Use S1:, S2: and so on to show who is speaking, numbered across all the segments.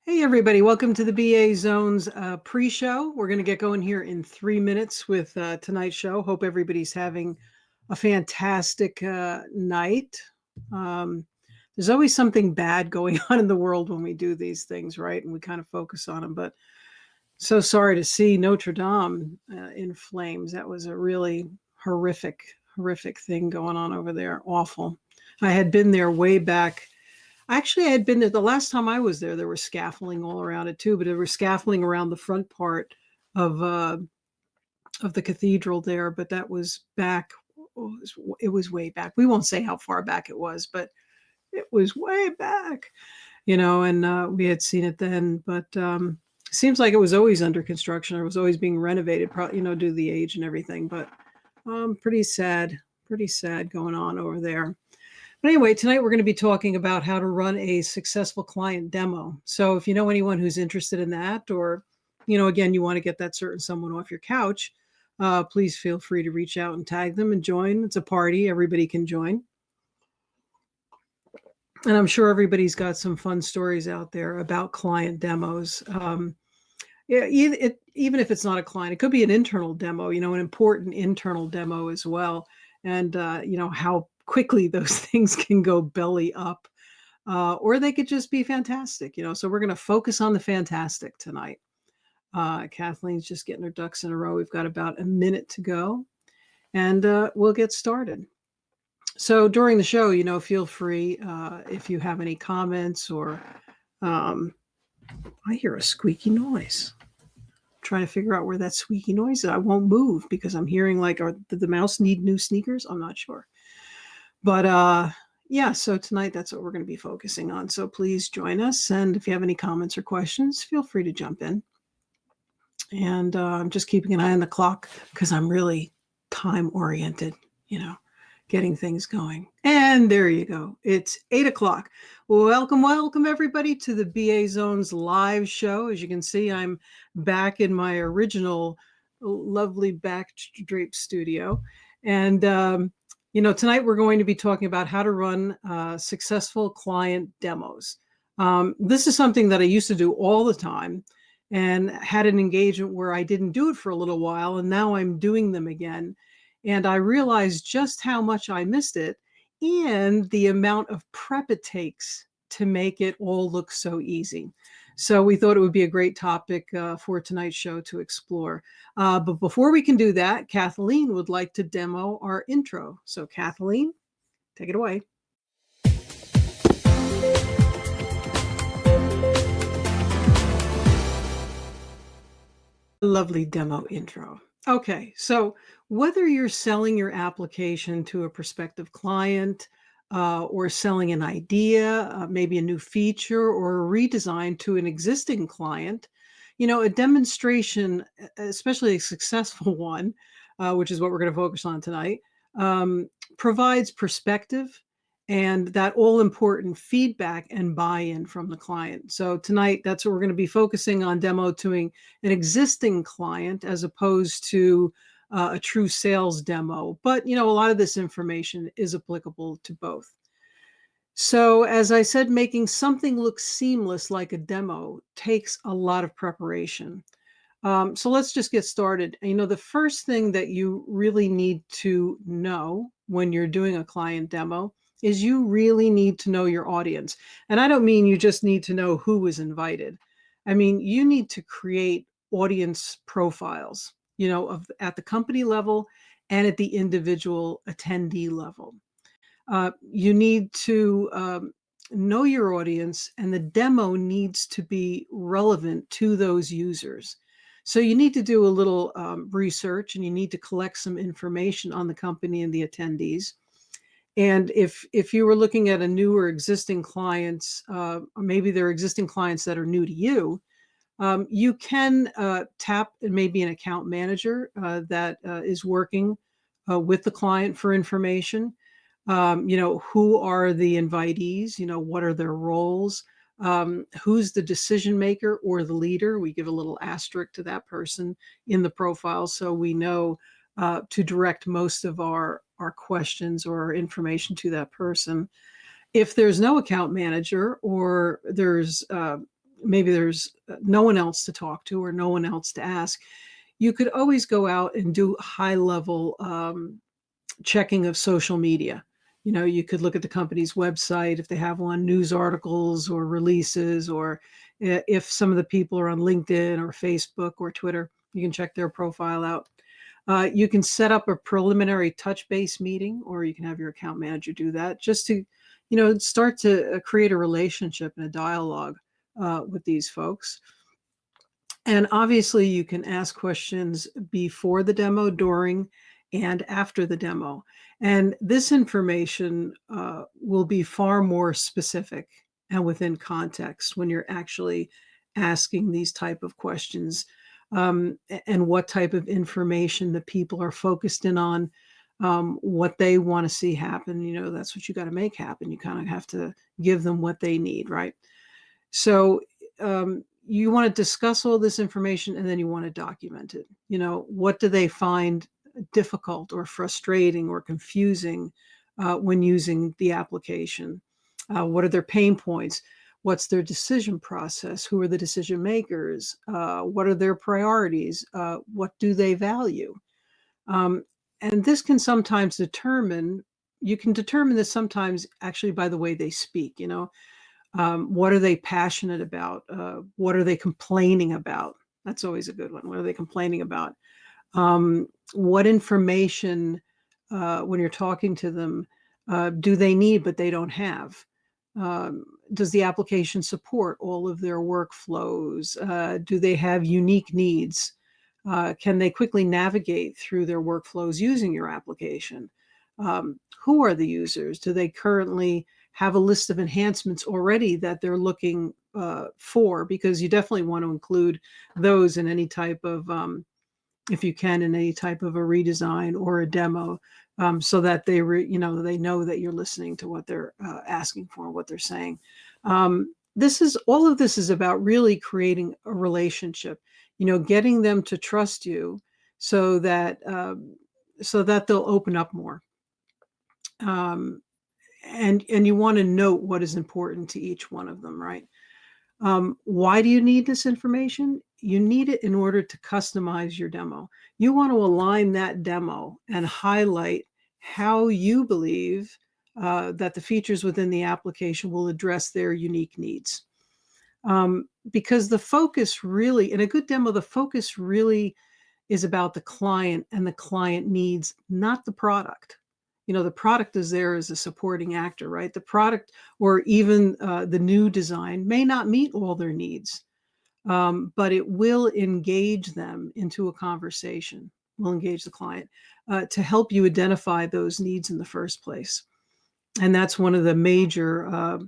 S1: Hey, everybody. Welcome to the BA Zones pre-show. We're going to get going here in 3 minutes with tonight's show. Hope everybody's having a fantastic night. Um, there's always something bad going on in the world when we do these things, right? And we kind of focus on them. But so sorry to see Notre Dame in flames. That was a really horrific thing going on over there. Awful. I had been there way back. Actually, I had been there the last time I was there. There was scaffolding all around it too, but there was scaffolding around the front part of the cathedral there. But that was back. It was way back. We won't say how far back it was, but it was way back. And we had seen it then. But seems like it was always under construction. Or it was always being renovated, probably due to the age and everything. But pretty sad going on over there. But anyway, tonight we're going to be talking about how to run a successful client demo. So if you know anyone who's interested in that, or, again, you want to get that certain someone off your couch, please feel free to reach out and tag them and join. It's a party. Everybody can join. And I'm sure everybody's got some fun stories out there about client demos. Even if it's not a client, it could be an internal demo, an important internal demo as well. And, how quickly those things can go belly up, or they could just be fantastic, so we're going to focus on the fantastic tonight. Kathleen's just getting her ducks in a row. We've got about a minute to go, and we'll get started. So during the show, feel free if you have any comments or I hear a squeaky noise. Trying to figure out where that squeaky noise is. I won't move because I'm hearing did the mouse need new sneakers? I'm not sure. But yeah, so tonight that's what we're going to be focusing on. So please join us. And if you have any comments or questions, feel free to jump in. And I'm just keeping an eye on the clock because I'm really time oriented, getting things going. And there you go. It's 8 o'clock. Welcome everybody to the BA Zones live show. As you can see, I'm back in my original lovely backdrape studio. And tonight we're going to be talking about how to run successful client demos. This is something that I used to do all the time and had an engagement where I didn't do it for a little while, and now I'm doing them again. And I realized just how much I missed it and the amount of prep it takes to make it all look so easy. So we thought it would be a great topic for tonight's show to explore. But before we can do that, Kathleen would like to demo our intro. So Kathleen, take it away. Lovely demo intro. Okay, so whether you're selling your application to a prospective client or selling an idea, maybe a new feature or a redesign to an existing client, a demonstration, especially a successful one, which is what we're going to focus on tonight, provides perspective and that all-important feedback and buy-in from the client. So tonight, that's what we're going to be focusing on, demoing an existing client as opposed to a true sales demo. But, a lot of this information is applicable to both. So as I said, making something look seamless like a demo takes a lot of preparation. So let's just get started. The first thing that you really need to know when you're doing a client demo is you really need to know your audience. And I don't mean you just need to know who was invited. I mean, you need to create audience profiles, at the company level and at the individual attendee level. You need to know your audience, and the demo needs to be relevant to those users. So you need to do a little research, and you need to collect some information on the company and the attendees. And if you were looking at a new or existing clients, or maybe they're existing clients that are new to you, you can tap maybe an account manager that is working with the client for information. Who are the invitees? What are their roles? Who's the decision maker or the leader? We give a little asterisk to that person in the profile so we know to direct most of our questions or our information to that person. If there's no account manager or there's maybe there's no one else to talk to or no one else to ask, you could always go out and do high level checking of social media. You could look at the company's website if they have one, news articles or releases, or if some of the people are on LinkedIn or Facebook or Twitter, you can check their profile out. You can set up a preliminary touch base meeting, or you can have your account manager do that just to, start to create a relationship and a dialogue with these folks. And obviously, you can ask questions before the demo, during, and after the demo. And this information will be far more specific and within context when you're actually asking these type of questions, and what type of information the people are focused in on, what they want to see happen. That's what you got to make happen. You kind of have to give them what they need, right? So you want to discuss all this information, and then you want to document it. What do they find difficult or frustrating or confusing when using the application? What are their pain points? What's their decision process? Who are the decision makers? What are their priorities? What do they value? Um, and this can sometimes you can determine this sometimes actually by the way they speak. What are they passionate about? What are they complaining about? That's always a good one. What are they complaining about? What information, when you're talking to them, do they need but they don't have? Does the application support all of their workflows? Do they have unique needs? Can they quickly navigate through their workflows using your application? Who are the users? Do they currently have a list of enhancements already that they're looking for? Because you definitely want to include those in any type of, if you can, in any type of a redesign or a demo, so that they know that you're listening to what they're asking for, what they're saying. All of this is about really creating a relationship, getting them to trust you, so that they'll open up more. And you want to note what is important to each one of them, right? Why do you need this information? You need it in order to customize your demo. You want to align that demo and highlight how you believe that the features within the application will address their unique needs. Because the focus really, in a good demo, the focus really is about the client and the client needs, not the product. The product is there as a supporting actor, right? The product, or even the new design, may not meet all their needs, but it will engage them into a conversation, will engage the client to help you identify those needs in the first place. And that's one of the major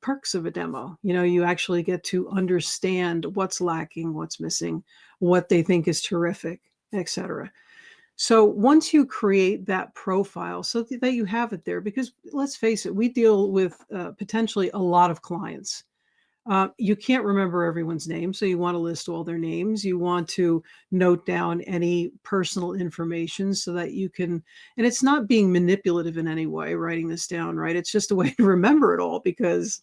S1: perks of a demo. You actually get to understand what's lacking, what's missing, what they think is terrific, etc. So once you create that profile so that you have it there, because let's face it, we deal with potentially a lot of clients. You can't remember everyone's name, so you want to list all their names. You want to note down any personal information so that you can, and it's not being manipulative in any way, writing this down, right? It's just a way to remember it all, because,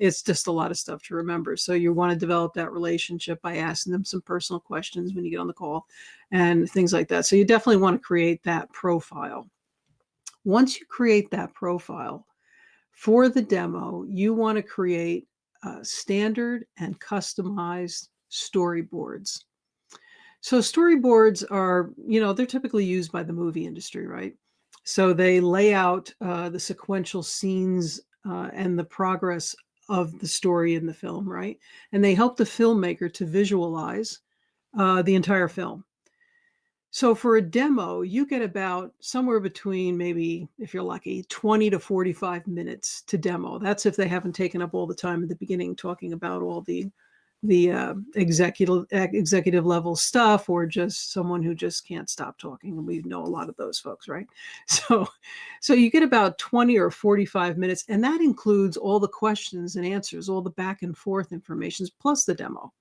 S1: it's just a lot of stuff to remember. So you want to develop that relationship by asking them some personal questions when you get on the call and things like that. So you definitely want to create that profile. Once you create that profile for the demo, you want to create standard and customized storyboards. So storyboards are, they're typically used by the movie industry, right? So they lay out the sequential scenes and the progress of the story in the film, right? And they help the filmmaker to visualize the entire film. So for a demo, you get about somewhere between, maybe, if you're lucky, 20 to 45 minutes to demo. That's if they haven't taken up all the time at the beginning talking about all the executive level stuff, or just someone who just can't stop talking. And we know a lot of those folks, right? So you get about 20 or 45 minutes, and that includes all the questions and answers, all the back and forth information, plus the demo.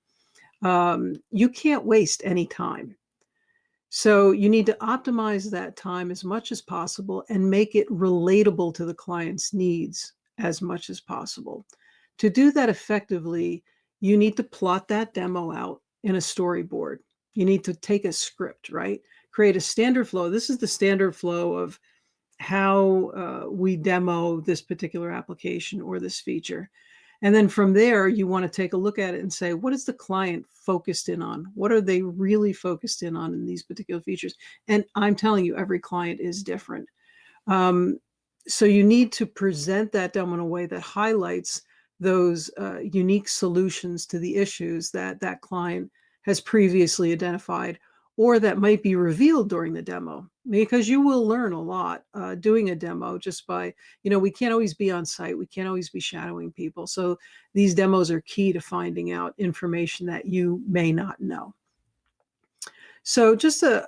S1: You can't waste any time. So you need to optimize that time as much as possible and make it relatable to the client's needs as much as possible. To do that effectively, you need to plot that demo out in a storyboard. You need to take a script, right? Create a standard flow. This is the standard flow of how we demo this particular application or this feature. And then from there, you want to take a look at it and say, what is the client focused in on? What are they really focused in these particular features? And I'm telling you, every client is different. Um, so you need to present that demo in a way that highlights those unique solutions to the issues that that client has previously identified or that might be revealed during the demo, because you will learn a lot doing a demo just by, we can't always be on site. We can't always be shadowing people. So these demos are key to finding out information that you may not know. So just the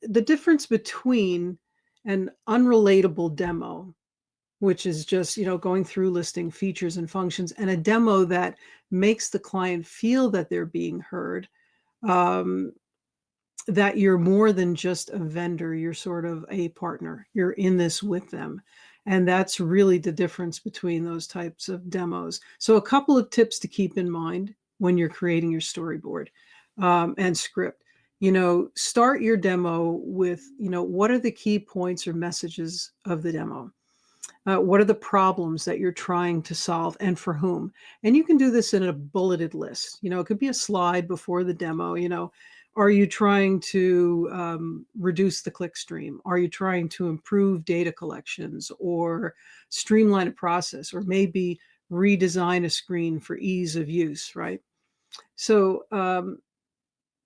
S1: difference between an unrelatable demo, which is just, going through listing features and functions, and a demo that makes the client feel that they're being heard, um, that you're more than just a vendor, you're sort of a partner. You're in this with them. And that's really the difference between those types of demos. So a couple of tips to keep in mind when you're creating your storyboard and script. Start your demo with, what are the key points or messages of the demo? What are the problems that you're trying to solve and for whom? And you can do this in a bulleted list. It could be a slide before the demo. Are you trying to reduce the click stream? Are you trying to improve data collections or streamline a process, or maybe redesign a screen for ease of use, right? So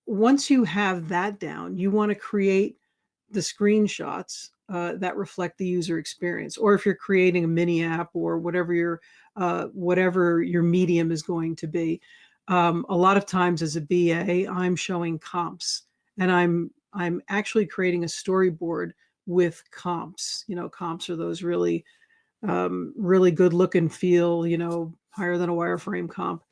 S1: once you have that down, you want to create the screenshots that reflect the user experience. Or if you're creating a mini app or whatever your medium is going to be, a lot of times as a BA, I'm showing comps, and I'm actually creating a storyboard with comps. Comps are those really good look and feel, higher than a wireframe comp.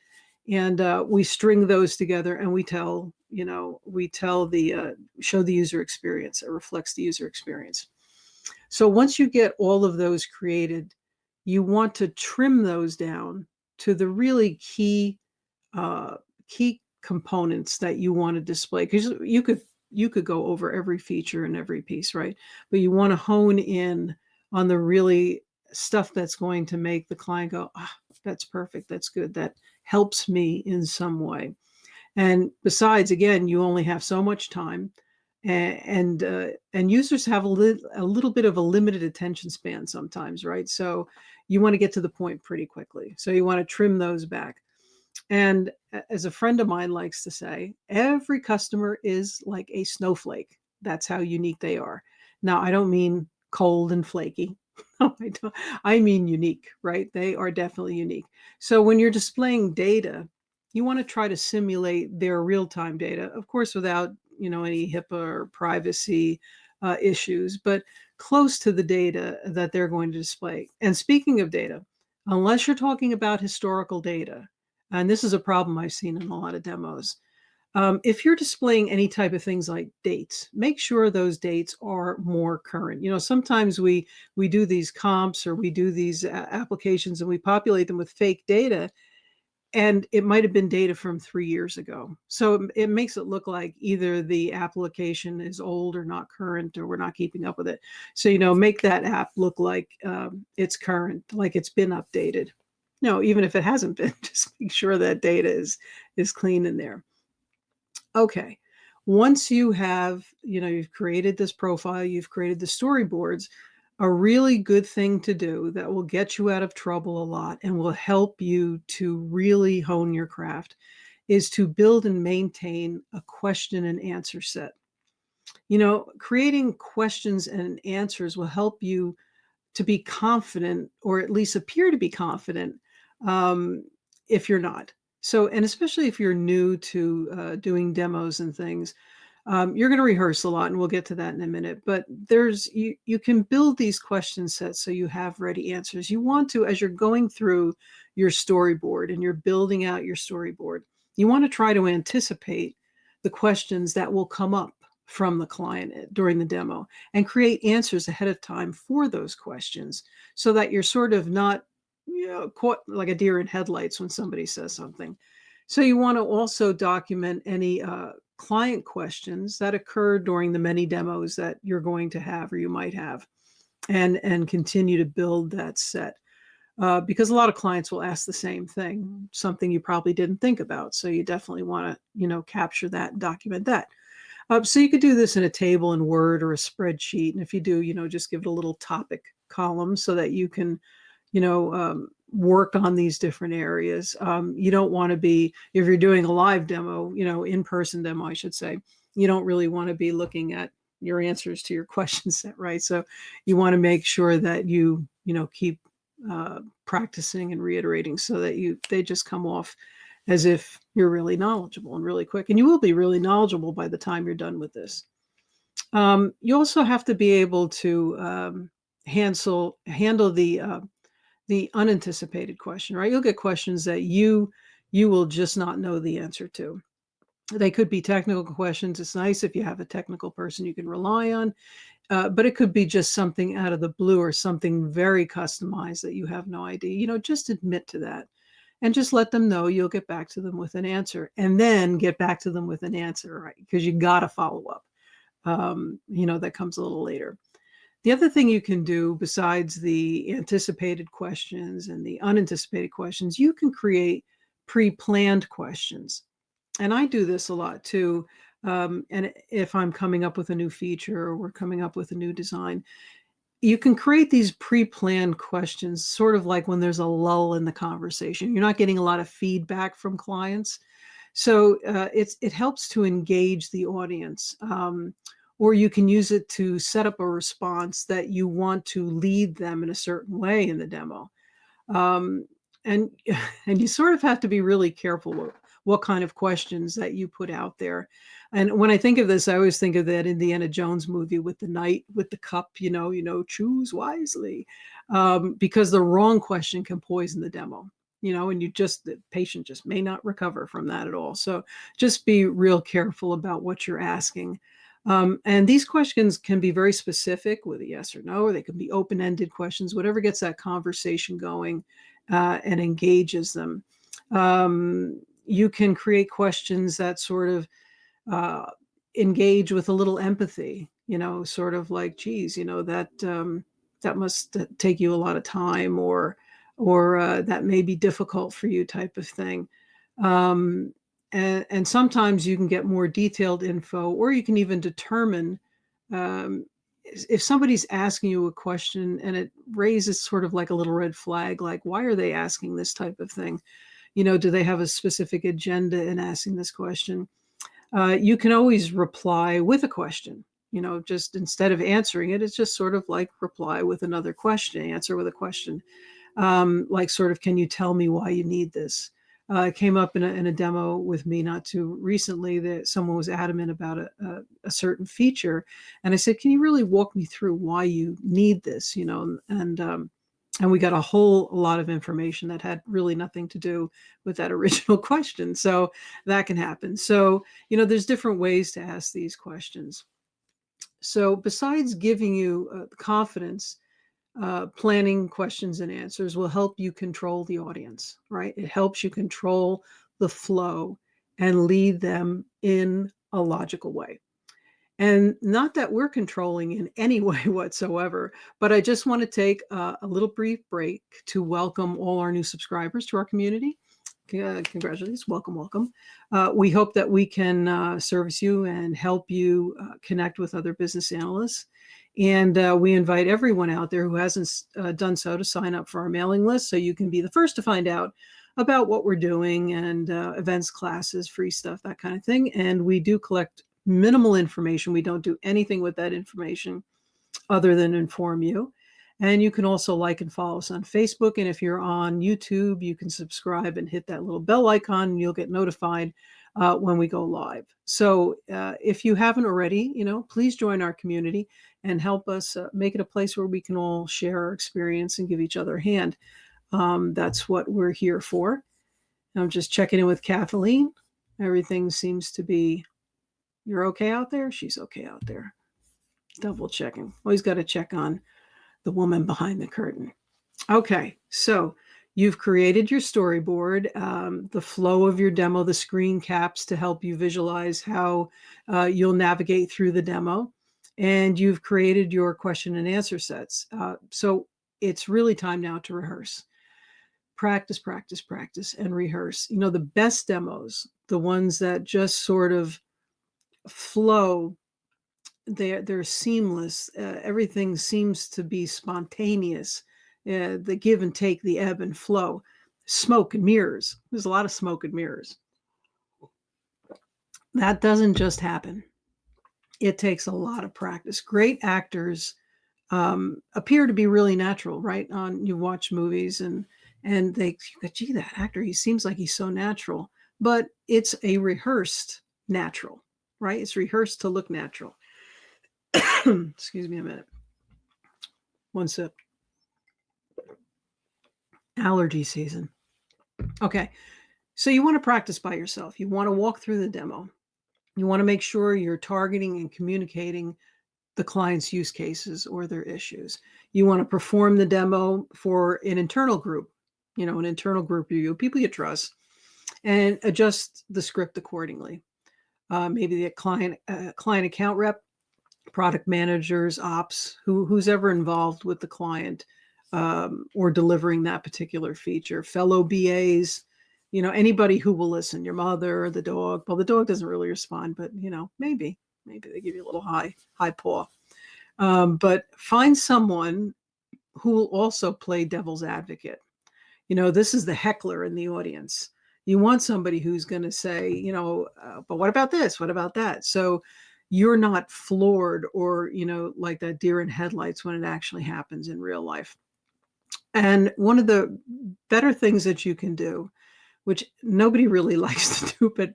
S1: And we string those together, and we tell the show the user experience. It reflects the user experience. So once you get all of those created, you want to trim those down to the really key components that you want to display, because you could go over every feature and every piece, right? But you want to hone in on the really stuff that's going to make the client go, that's perfect, that's good, that helps me in some way. And besides, again, you only have so much time, and users have a little bit of a limited attention span sometimes, right? So you want to get to the point pretty quickly. So you want to trim those back. And as a friend of mine likes to say, every customer is like a snowflake. That's how unique they are. Now, I don't mean cold and flaky. No, I don't. I mean unique, right? They are definitely unique. So when you're displaying data, you want to try to simulate their real-time data, of course, without any HIPAA or privacy issues, but close to the data that they're going to display. And speaking of data, unless you're talking about historical data, and this is a problem I've seen in a lot of demos, if you're displaying any type of things like dates, make sure those dates are more current. Sometimes we do these comps, or we do these applications, and we populate them with fake data, and it might have been data from 3 years ago. So it makes it look like either the application is old or not current, or we're not keeping up with it. So, make that app look like it's current, like it's been updated. No, even if it hasn't been, just make sure that data is clean in there. Okay. Once you have, you've created this profile, you've created the storyboards, a really good thing to do that will get you out of trouble a lot and will help you to really hone your craft is to build and maintain a question and answer set. Creating questions and answers will help you to be confident, or at least appear to be confident, if you're not. So, and especially if you're new to doing demos and things, you're going to rehearse a lot, and we'll get to that in a minute. But you can build these question sets so you have ready answers. You want to, as you're going through your storyboard and you're building out your storyboard, you want to try to anticipate the questions that will come up from the client during the demo, and create answers ahead of time for those questions, so that you're sort of not caught like a deer in headlights when somebody says something. So you want to also document any client questions that occur during the many demos that you're going to have or you might have, and continue to build that set. Because a lot of clients will ask the same thing, something you probably didn't think about. So you definitely want to, capture that and document that. So you could do this in a table in Word or a spreadsheet. And if you do, just give it a little topic column so that you can, work on these different areas. You don't want to be, if you're doing a live demo, in-person demo, I should say, you don't really want to be looking at your answers to your question set, right? So you want to make sure that keep practicing and reiterating so that they just come off as if you're really knowledgeable and really quick. And you will be really knowledgeable by the time you're done with this. You also have to be able to handle the unanticipated question, right? You'll get questions that you will just not know the answer to. They could be technical questions. It's nice if you have a technical person you can rely on, but it could be just something out of the blue or something very customized that you have no idea. Just admit to that and just let them know you'll get back to them with an answer, and then get back to them with an answer, right? Because you got to follow up. That comes a little later. The other thing you can do besides the anticipated questions and the unanticipated questions, you can create pre-planned questions. And I do this a lot too. And if I'm coming up with a new feature or we're coming up with a new design, you can create these pre-planned questions, sort of like when there's a lull in the conversation. You're not getting a lot of feedback from clients. So it helps to engage the audience. Or you can use it to set up a response that you want to lead them in a certain way in the demo. Um, and and you sort of have to be really careful what kind of questions that you put out there. And when I think of this, I always think of that Indiana Jones movie with the knight with the cup, choose wisely, because the wrong question can poison the demo. And the patient just may not recover from that at all. So just be real careful about what you're asking. And these questions can be very specific with a yes or no, or they can be open-ended questions, whatever gets that conversation going and engages them. You can create questions that sort of engage with a little empathy, sort of like, geez, that must take you a lot of time, or that may be difficult for you, type of thing. And sometimes you can get more detailed info, or you can even determine if somebody's asking you a question and it raises sort of like a little red flag, like, why are they asking this type of thing? Do they have a specific agenda in asking this question? You can always reply with a question. Just instead of answering it, it's just sort of like reply with another question, answer with a question. Like sort of, can you tell me why you need this? It came up in a demo with me not too recently that someone was adamant about a certain feature. And I said, can you really walk me through why you need this? And we got a whole lot of information that had really nothing to do with that original question. So that can happen. So, there's different ways to ask these questions. So besides giving you confidence, planning questions and answers will help you control the audience, right? It helps you control the flow and lead them in a logical way. And not that we're controlling in any way whatsoever, but I just want to take a little brief break to welcome all our new subscribers to our community. Congratulations. Welcome, welcome. We hope that we can service you and help you connect with other business analysts. And we invite everyone out there who hasn't done so to sign up for our mailing list so you can be the first to find out about what we're doing and events, classes, free stuff, that kind of thing. And we do collect minimal information. We don't do anything with that information other than inform you. And you can also like and follow us on Facebook. And if you're on YouTube, you can subscribe and hit that little bell icon, and you'll get notified when we go live. So if you haven't already, please join our community and help us make it a place where we can all share our experience and give each other a hand. That's what we're here for. I'm just checking in with Kathleen. Everything seems to be, you're okay out there? She's okay out there. Double checking. Always got to check on the woman behind the curtain. Okay, so You've created your storyboard, the flow of your demo, the screen caps to help you visualize how you'll navigate through the demo, and you've created your question and answer sets. So it's really time now to rehearse. Practice, practice, practice, and rehearse. The best demos, the ones that just sort of flow, they're seamless. Everything seems to be spontaneous. The give and take, the ebb and flow. Smoke and mirrors. There's a lot of smoke and mirrors. That doesn't just happen. It takes a lot of practice. Great actors appear to be really natural, right? You watch movies and they, gee, that actor, he seems like he's so natural. But it's a rehearsed natural, right? It's rehearsed to look natural. Excuse me a minute. One sip. Allergy season. Okay. So you want to practice by yourself. You want to walk through the demo. You want to make sure you're targeting and communicating the client's use cases or their issues. You want to perform the demo for an internal group, an internal group review, people you trust, and adjust the script accordingly. Maybe the client account rep, product managers, ops, who's ever involved with the client or delivering that particular feature, fellow BAs, anybody who will listen, your mother, the dog. Well, the dog doesn't really respond, but maybe they give you a little high paw. But find someone who will also play devil's advocate. This is the heckler in the audience. You want somebody who's going to say, but what about this? What about that? So you're not floored or, like that deer in headlights when it actually happens in real life. And one of the better things that you can do, which nobody really likes to do, but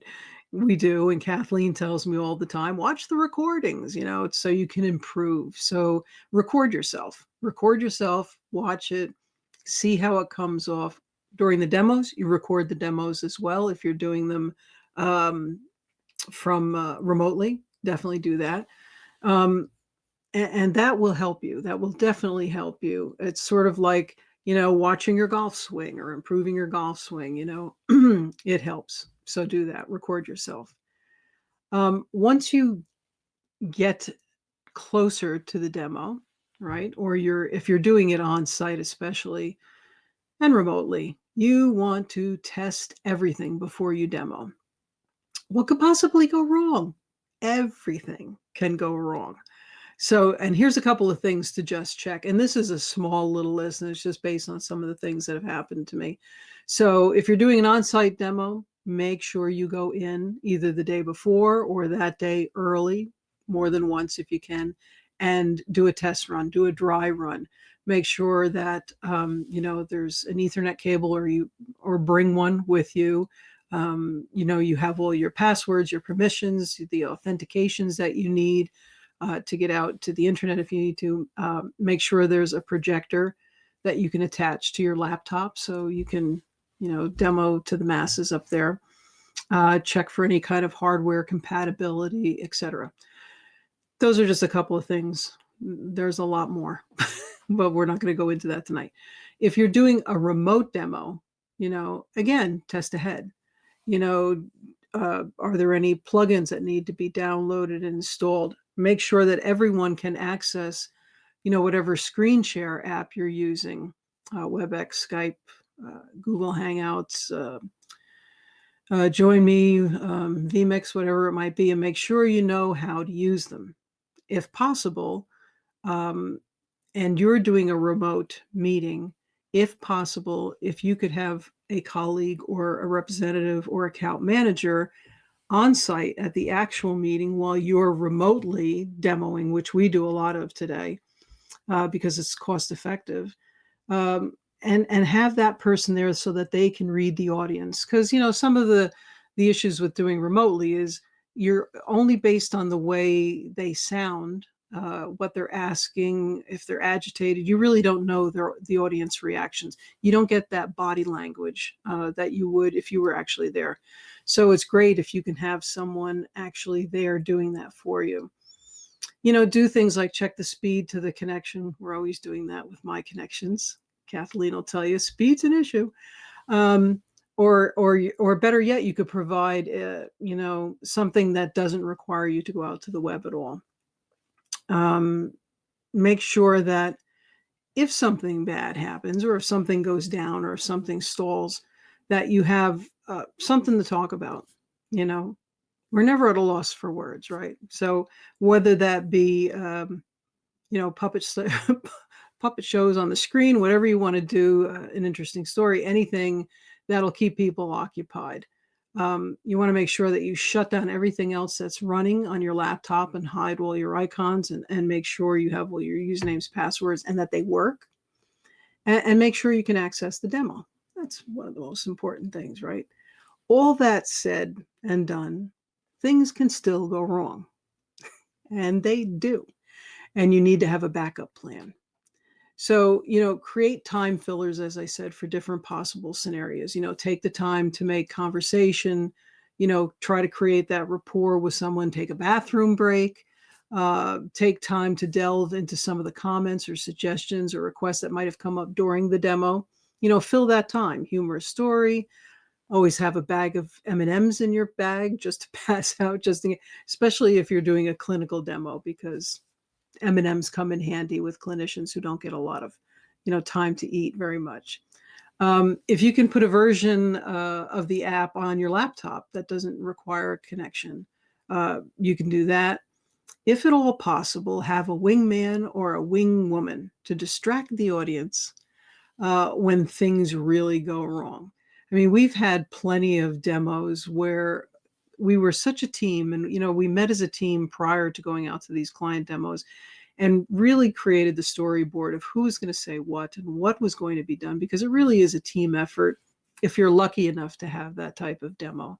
S1: we do, and Kathleen tells me all the time, watch the recordings, so you can improve. So record yourself, watch it, see how it comes off. During the demos, you record the demos as well. If you're doing them from remotely, definitely do that. And that will help you. That will definitely help you. It's sort of like, watching your golf swing or improving your golf swing, it helps. So do that. Record yourself. Once you get closer to the demo, right? Or if you're doing it on site, especially, and remotely, you want to test everything before you demo. What could possibly go wrong? Everything can go wrong. So, and here's a couple of things to just check. And this is a small little list, and it's just based on some of the things that have happened to me. So if you're doing an on-site demo, make sure you go in either the day before or that day early, more than once if you can, and do a test run, do a dry run. Make sure that there's an Ethernet cable or bring one with you. You have all your passwords, your permissions, the authentications that you need. To get out to the internet if you need to. Make sure there's a projector that you can attach to your laptop so you can, demo to the masses up there. Check for any kind of hardware compatibility, etc. Those are just a couple of things. There's a lot more, but we're not going to go into that tonight. If you're doing a remote demo, again, test ahead. Are there any plugins that need to be downloaded and installed? Make sure that everyone can access, whatever screen share app you're using, WebEx, Skype, Google Hangouts, Join Me, vMix, whatever it might be, and make sure you know how to use them. If possible, and you're doing a remote meeting, if possible, if you could have a colleague or a representative or account manager on site at the actual meeting while you're remotely demoing, which we do a lot of today because it's cost effective, and have that person there so that they can read the audience. Because some of the issues with doing remotely is you're only based on the way they sound, what they're asking, if they're agitated. You really don't know the audience reactions. You don't get that body language that you would if you were actually there. So it's great if you can have someone actually there doing that for you. Do things like check the speed to the connection. We're always doing that with my connections. Kathleen will tell you speed's an issue. Um, or better yet, you could provide, something that doesn't require you to go out to the web at all. Um, Make sure that if something bad happens, or if something goes down, or if something stalls, that you have something to talk about. You know, we're never at a loss for words, right? So whether that be, puppets, puppet shows on the screen, whatever you want to do, an interesting story, anything that'll keep people occupied. You want to make sure that you shut down everything else that's running on your laptop and hide all your icons, and make sure you have all your usernames, passwords, and that they work, and make sure you can access the demo. That's one of the most important things, right? All that said and done, things can still go wrong, and they do. And you need to have a backup plan. So, create time fillers, as I said, for different possible scenarios. Take the time to make conversation, try to create that rapport with someone, take a bathroom break, take time to delve into some of the comments or suggestions or requests that might have come up during the demo. Fill that time, humorous story. Always have a bag of M&Ms in your bag just to pass out, especially if you're doing a clinical demo, because M&Ms come in handy with clinicians who don't get a lot of, time to eat very much. If you can put a version of the app on your laptop that doesn't require a connection, you can do that. If at all possible, have a wingman or a wing woman to distract the audience when things really go wrong. I mean, we've had plenty of demos where we were such a team, and we met as a team prior to going out to these client demos, and really created the storyboard of who was going to say what and what was going to be done, because it really is a team effort if you're lucky enough to have that type of demo.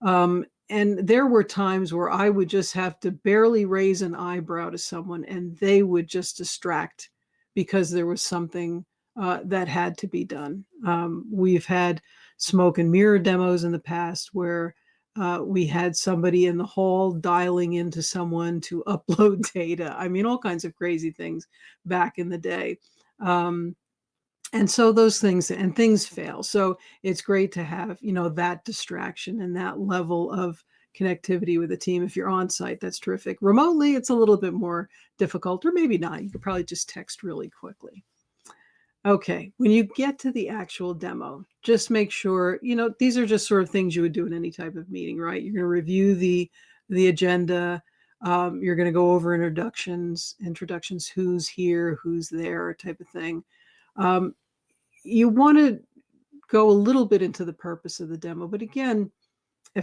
S1: And there were times where I would just have to barely raise an eyebrow to someone, and they would just distract because there was something that had to be done. We've had smoke and mirror demos in the past where we had somebody in the hall dialing into someone to upload data. I mean, all kinds of crazy things back in the day. And so those things fail. So it's great to have, that distraction and that level of connectivity with the team. If you're on site, that's terrific. Remotely, it's a little bit more difficult, or maybe not. You could probably just text really quickly. Okay, when you get to the actual demo, just make sure, these are just sort of things you would do in any type of meeting, right? You're going to review the agenda. You're going to go over introductions, who's here, who's there, type of thing. You want to go a little bit into the purpose of the demo, but again,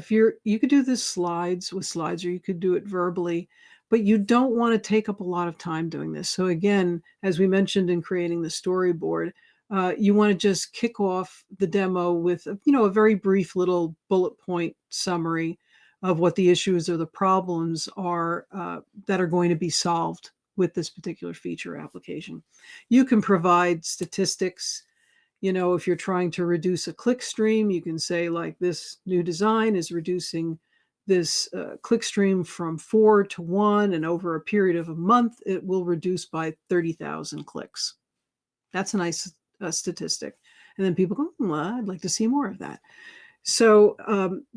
S1: you could do this with slides, or you could do it verbally, but you don't want to take up a lot of time doing this. So again, as we mentioned in creating the storyboard, you want to just kick off the demo with, a very brief little bullet point summary of what the issues or the problems are that are going to be solved with this particular feature application. You can provide statistics. If you're trying to reduce a click stream, you can say, like, this new design is reducing this click stream from 4 to 1, and over a period of a month, it will reduce by 30,000 clicks. That's a nice statistic. And then people go, well, I'd like to see more of that. So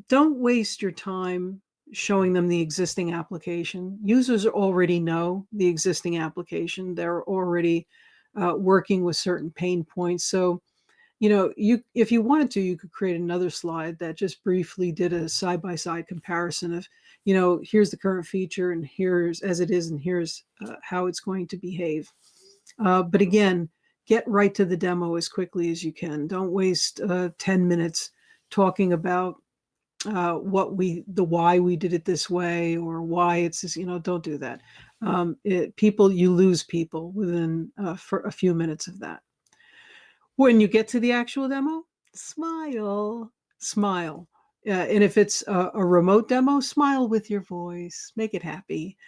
S1: don't waste your time showing them the existing application. Users already know the existing application. They're already working with certain pain points. So if you wanted to, you could create another slide that just briefly did a side-by-side comparison of, here's the current feature, and here's as it is, and here's how it's going to behave. But again, get right to the demo as quickly as you can. Don't waste 10 minutes talking about why we did it this way, or why it's this, don't do that. You lose people within for a few minutes of that. When you get to the actual demo, smile. And if it's a remote demo, smile with your voice, make it happy,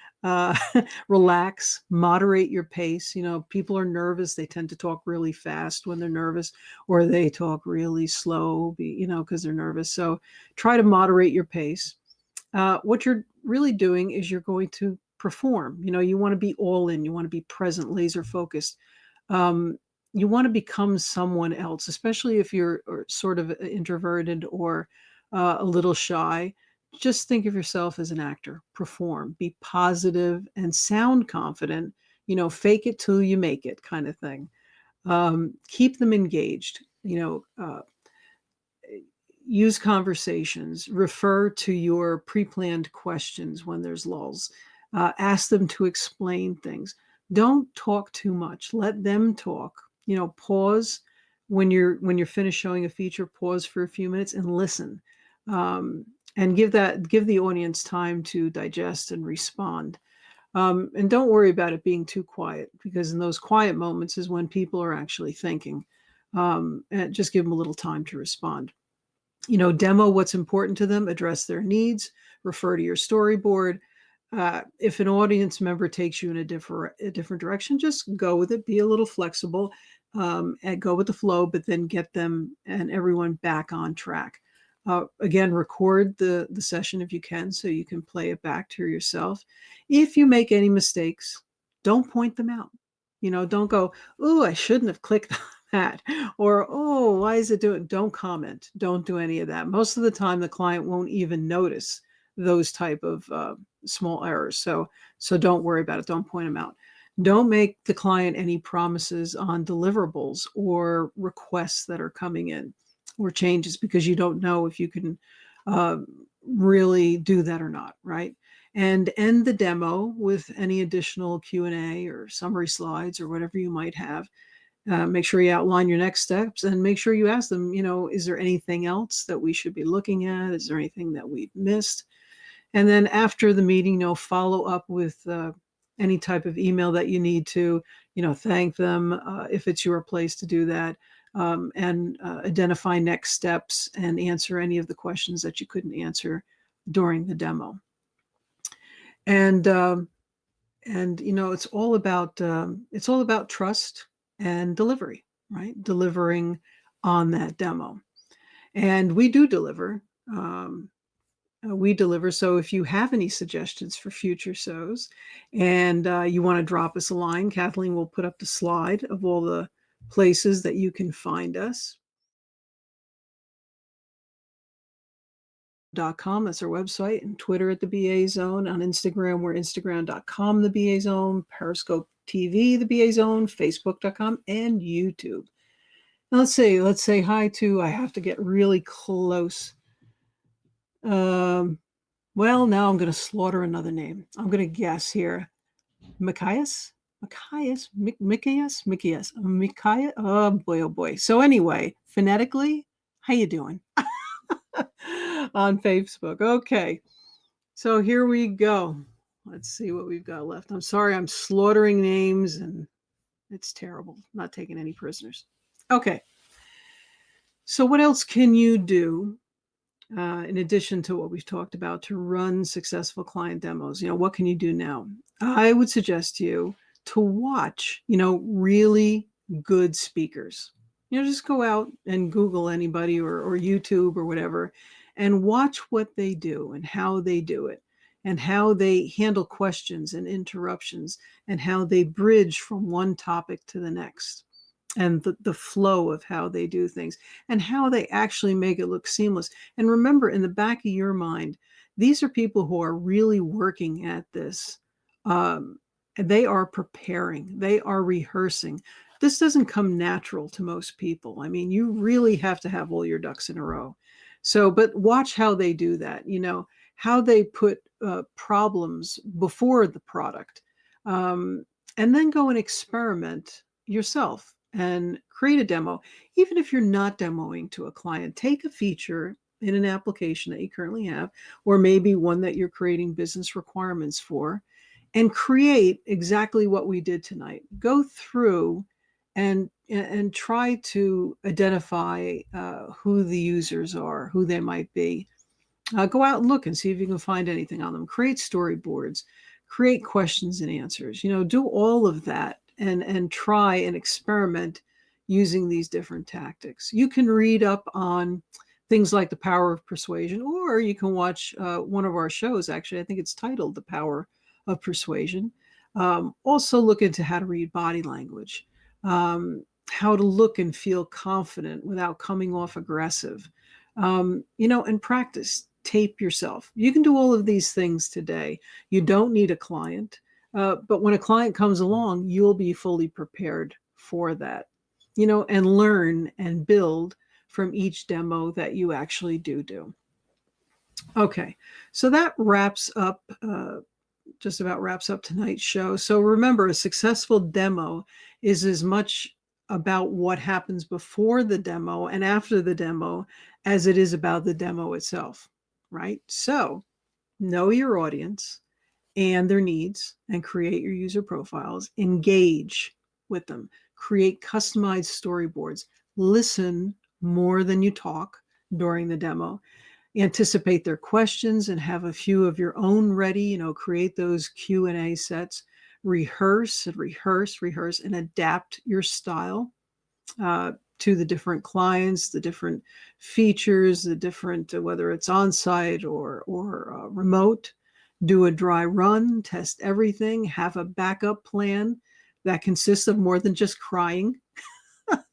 S1: relax, moderate your pace. People are nervous. They tend to talk really fast when they're nervous, or they talk really slow, because they're nervous. So try to moderate your pace. What you're really doing is you're going to perform. You want to be all in, you want to be present, laser focused. you want to become someone else, especially if you're or sort of introverted or a little shy. Just think of yourself as an actor, perform, be positive and sound confident, fake it till you make it kind of thing. Keep them engaged, use conversations, refer to your pre-planned questions when there's lulls, ask them to explain things. Don't talk too much. Let them talk. Pause when you're finished showing a feature. Pause for a few minutes and listen, um, and give the audience time to digest and respond. And don't worry about it being too quiet, because in those quiet moments is when people are actually thinking. And just give them a little time to respond. Demo what's important to them, address their needs, refer to your storyboard. If an audience member takes you in a different direction, just go with it. Be a little flexible, and go with the flow, but then get them and everyone back on track. Again, record the session if you can, so you can play it back to yourself. If you make any mistakes, don't point them out. Don't go, "Oh, I shouldn't have clicked that," or, "Oh, why is it doing?" Don't comment. Don't do any of that. Most of the time, the client won't even notice those type of small errors. So don't worry about it. Don't point them out. Don't make the client any promises on deliverables or requests that are coming in or changes, because you don't know if you can uh, really do that or not, right? And end the demo with any additional Q&A or summary slides or whatever you might have. Make sure you outline your next steps, and make sure you ask them, is there anything else that we should be looking at? Is there anything that we've missed? And then after the meeting, follow up with any type of email that you need to, thank them if it's your place to do that, and identify next steps and answer any of the questions that you couldn't answer during the demo. And it's all about trust and delivery, right? Delivering on that demo, and we do deliver. We deliver. So if you have any suggestions for future shows, and you want to drop us a line, Kathleen will put up the slide of all the places that you can find us. .com, that's our website, and Twitter at the BA Zone. On Instagram, we're Instagram.com, the BA Zone, Periscope TV, the BA Zone, Facebook.com, and YouTube. Now let's say hi to, I have to get really close. Well, now I'm going to slaughter another name. I'm going to guess here. Mikias? Mikias? Oh boy, oh boy. So anyway, phonetically, how you doing? On Facebook. Okay. So here we go. Let's see what we've got left. I'm sorry, I'm slaughtering names and it's terrible. Not taking any prisoners. Okay. So what else can you do in addition to what we've talked about to run successful client demos? What can you do now? I would suggest to you to watch, really good speakers. Just go out and Google anybody or YouTube or whatever, and watch what they do and how they do it, and how they handle questions and interruptions, and how they bridge from one topic to the next, and the flow of how they do things, and how they actually make it look seamless. And remember, in the back of your mind, these are people who are really working at this. And they are preparing, they are rehearsing. This doesn't come natural to most people. I mean, you really have to have all your ducks in a row. So, but watch how they do that, how they put problems before the product, and then go and experiment yourself and create a demo. Even if you're not demoing to a client, take a feature in an application that you currently have, or maybe one that you're creating business requirements for, and create exactly what we did tonight. Go through and try to identify who the users are, who they might be. Go out and look and see if you can find anything on them. Create storyboards, create questions and answers. Do all of that, and try and experiment using these different tactics. You can read up on things like the power of persuasion, or you can watch one of our shows. Actually, I think it's titled "The Power of Persuasion." Also, look into how to read body language. how to look and feel confident without coming off aggressive. And practice. Tape yourself. You can do all of these things today. You don't need a client. But when a client comes along, you'll be fully prepared for that, and learn and build from each demo that you actually do. Okay, so that wraps up, just about wraps up tonight's show. So remember, a successful demo is as much about what happens before the demo and after the demo as it is about the demo itself, right? So know your audience and their needs and create your user profiles, engage with them, create customized storyboards, listen more than you talk during the demo, anticipate their questions and have a few of your own ready, create those Q&A sets, rehearse and rehearse and adapt your style to the different clients, the different features, the different, whether it's on-site or remote. Do a dry run, test everything, have a backup plan that consists of more than just crying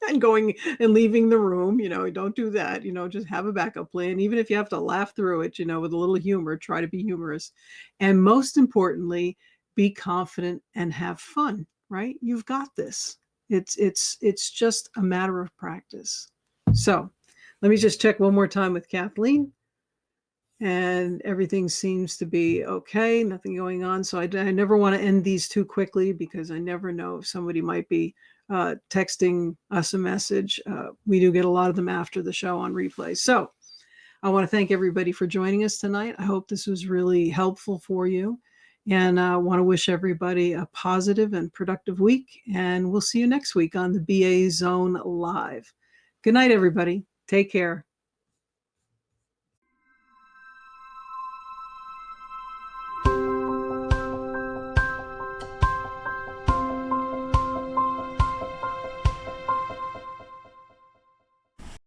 S1: and going and leaving the room. Don't do that. Just have a backup plan. Even if you have to laugh through it, with a little humor, try to be humorous. And most importantly, be confident and have fun, right? You've got this. It's just a matter of practice. So let me just check one more time with Kathleen. And everything seems to be okay, nothing going on. So I never want to end these too quickly because I never know if somebody might be texting us a message. We do get a lot of them after the show on replay. So I want to thank everybody for joining us tonight. I hope this was really helpful for you. And I want to wish everybody a positive and productive week. And we'll see you next week on the BA Zone Live. Good night, everybody. Take care.